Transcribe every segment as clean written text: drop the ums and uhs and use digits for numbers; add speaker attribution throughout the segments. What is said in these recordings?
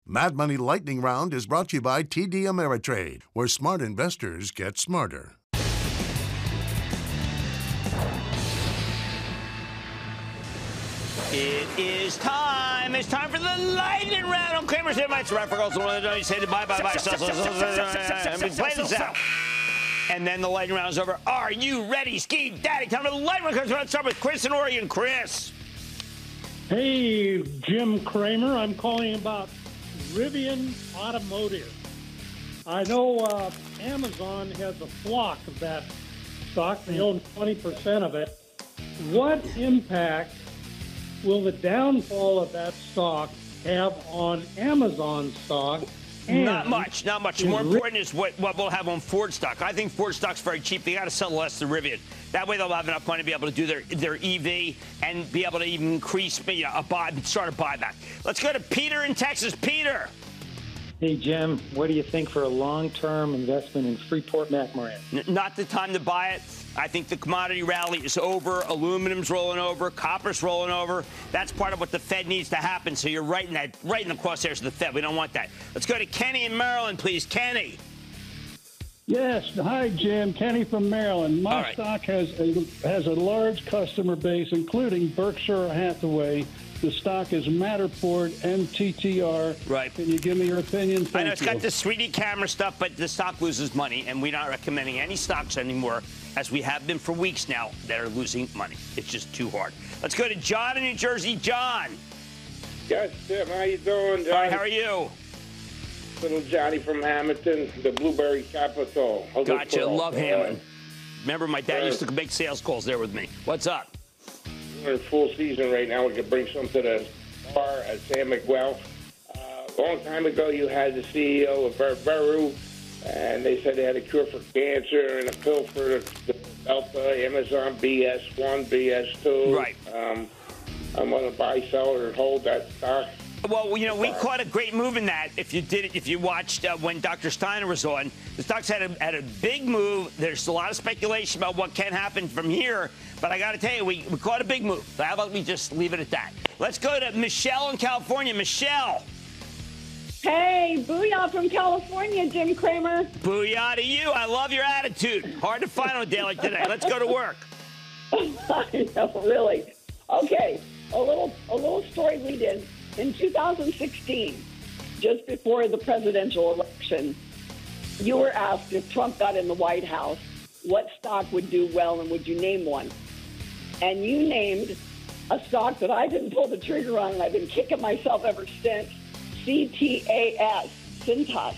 Speaker 1: Mad Money Lightning Round is brought to you by TD Ameritrade, where smart investors get smarter.
Speaker 2: It is time. It's time for the lightning round on Cramer's Invites. Right for girls. You say bye. Play this out. And then the lightning round is over. Are you ready, Ski Daddy? Time for the lightning round. Let's start with Chris in Oregon. Chris.
Speaker 3: Hey, Jim Cramer. I'm calling about Rivian Automotive. I know Amazon has a flock of that stock. They own 20% of it. What impact will the downfall of that stock have on Amazon stock? And
Speaker 2: not much. More important is what we'll have on Ford stock. I think Ford stock's very cheap. They got to sell less than Rivian. That way they'll have enough money to be able to do their EV and be able to even increase, start a buyback. Let's go to Peter in Texas. Peter.
Speaker 4: Hey, Jim, what do you think for a long-term investment in Freeport-McMoRan?
Speaker 2: Not the time to buy it. I think the commodity rally is over. Aluminum's rolling over. Copper's rolling over. That's part of what the Fed needs to happen. So you're right in the crosshairs of the Fed. We don't want that. Let's go to Kenny in Maryland, please. Kenny.
Speaker 3: Yes. Hi, Jim. Kenny from Maryland. My stock has a large customer base, including Berkshire Hathaway. The stock is Matterport, MTTR.
Speaker 2: Right.
Speaker 3: Can you give me your opinion?
Speaker 2: I know it's got the 3D camera stuff, but the stock loses money, and we're not recommending any stocks anymore, as we have been for weeks now, that are losing money. It's just too hard. Let's go to John in New Jersey. John.
Speaker 5: Yes, Tim. How you doing, John?
Speaker 2: Hi, how are you?
Speaker 5: Little Johnny from Hamilton, the Blueberry Capital.
Speaker 2: Gotcha. Love Hamilton. Remember, my dad used to make sales calls there with me. What's up?
Speaker 5: We're in full season right now. We could bring some to the bar at San Miguel. A long time ago, you had the CEO of Veru, and they said they had a cure for cancer and a pill for the Delta, Amazon BS1, BS2.
Speaker 2: Right.
Speaker 5: I'm going to buy, sell, or hold that stock.
Speaker 2: Well, we caught a great move in that. If you watched when Dr. Steiner was on, the stocks had a big move. There's a lot of speculation about what can happen from here, but I got to tell you, we caught a big move. So how about we just leave it at that? Let's go to Michelle in California. Michelle.
Speaker 6: Hey, booyah from California, Jim Cramer.
Speaker 2: Booyah to you. I love your attitude. Hard to find on a day like today. Let's go to work.
Speaker 6: I know, really. Okay, a little story lead in. In 2016, just before the presidential election, you were asked if Trump got in the White House, what stock would do well, and would you name one? And you named a stock that I didn't pull the trigger on, and I've been kicking myself ever since, CTAS, Cintas.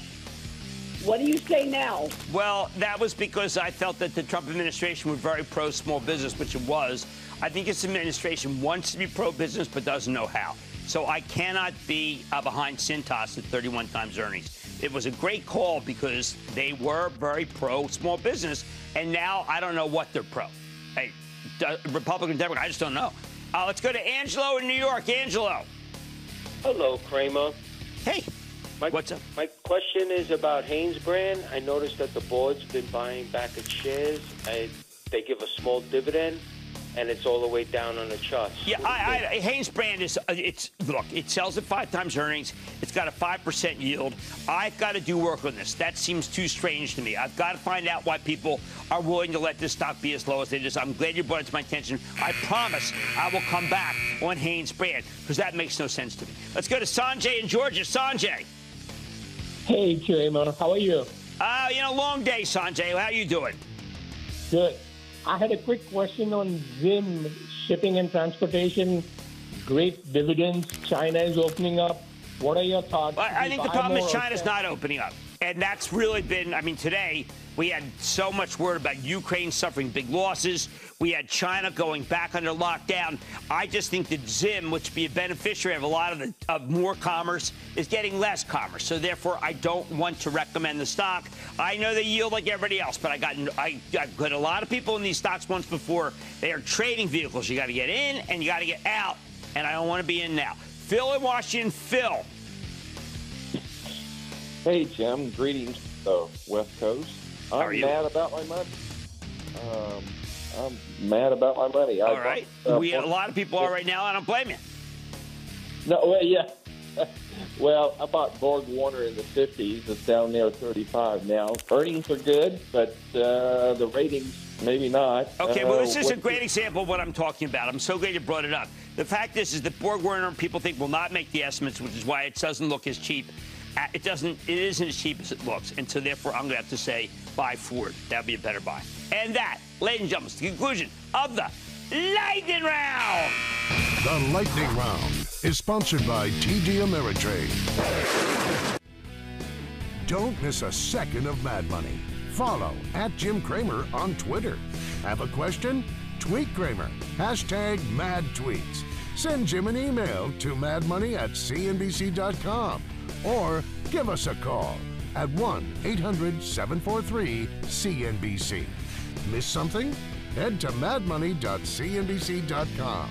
Speaker 6: What do you say now?
Speaker 2: Well, that was because I felt that the Trump administration was very pro-small business, which it was. I think this administration wants to be pro-business but doesn't know how. So I cannot be behind Cintas at 31 times earnings. It was a great call because they were very pro-small business, and now I don't know what they're pro. Hey, Republican, Democrat, I just don't know. Let's go to Angelo in New York. Angelo.
Speaker 7: Hello, Cramer.
Speaker 2: Hey, what's up?
Speaker 7: My question is about Hanesbrand. I noticed that the board's been buying back its shares. They give a small dividend, and it's all the way down on the charts.
Speaker 2: Yeah, Hanesbrand is, look, it sells at 5 times earnings. It's got a 5% yield. I've got to do work on this. That seems too strange to me. I've got to find out why people are willing to let this stock be as low as it is. I'm glad you brought it to my attention. I promise I will come back on Hanesbrand because that makes no sense to me. Let's go to Sanjay in Georgia. Sanjay.
Speaker 8: Hey, Cramer. How are you?
Speaker 2: Long day, Sanjay. How you doing?
Speaker 8: Good. I had a quick question on Zim, shipping and transportation. Great dividends. China is opening up. What are your thoughts?
Speaker 2: Well, I think the problem is China's not opening up. And that's really been, today we had so much word about Ukraine suffering big losses. We had China going back under lockdown. I just think that Zim, which would be a beneficiary of a lot of more commerce, is getting less commerce. So therefore, I don't want to recommend the stock. I know they yield like everybody else, but I got a lot of people in these stocks once before. They are trading vehicles. You got to get in and you got to get out. And I don't want to be in now. Phil in Washington. Phil.
Speaker 9: Hey, Jim. Greetings, West Coast. I'm mad about my money. I'm mad about my money.
Speaker 2: All right. A lot of people are right now. I don't blame you.
Speaker 9: No, well, yeah. Well, I bought Borg Warner in the 50s. It's down there 35 now. Earnings are good, but the ratings maybe not.
Speaker 2: Okay, well, this is a great example of what I'm talking about. I'm so glad you brought it up. The fact is that Borg Warner, people think, will not make the estimates, which is why it doesn't look as cheap. It isn't as cheap as it looks. And so, therefore, I'm going to have to say buy Ford. That would be a better buy. And that, ladies and gentlemen, is the conclusion of the Lightning Round.
Speaker 1: The Lightning Round is sponsored by TD Ameritrade. Don't miss a second of Mad Money. Follow @Jim Cramer on Twitter. Have a question? Tweet Cramer. #MadTweets. Send Jim an email to madmoney@cnbc.com or give us a call at 1-800-743-CNBC. Miss something? Head to madmoney.cnbc.com.